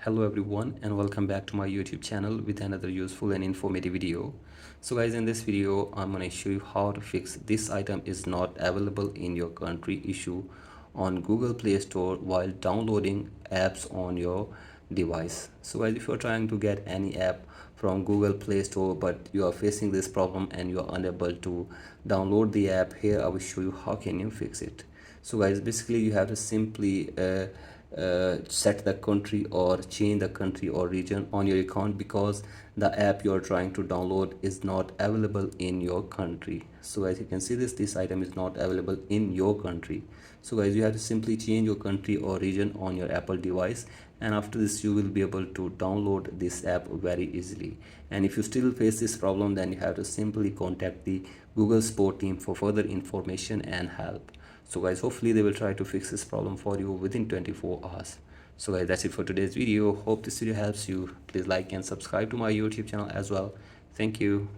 Hello everyone and welcome back to my YouTube channel with another useful and informative video. So guys, in this video I'm going to show you how to fix this item is not available in your country issue on Google Play Store while downloading apps on your device. So guys, if you're trying to get any app from Google Play Store but you are facing this problem and you are unable to download the app, here I will show you how can you fix it. So guys, basically you have to simply set the country or change the country or region on your account because the app you are trying to download is not available in your country. So as you can see, this item is not available in your country. So guys, you have to simply change your country or region on your Apple device, and after this you will be able to download this app very easily. And if you still face this problem, then you have to simply contact the Google support team for further information and help. So guys, hopefully they will try to fix this problem for you within 24 hours. So guys, that's it for today's video. Hope this video helps you. Please like and subscribe to my YouTube channel as well. Thank you.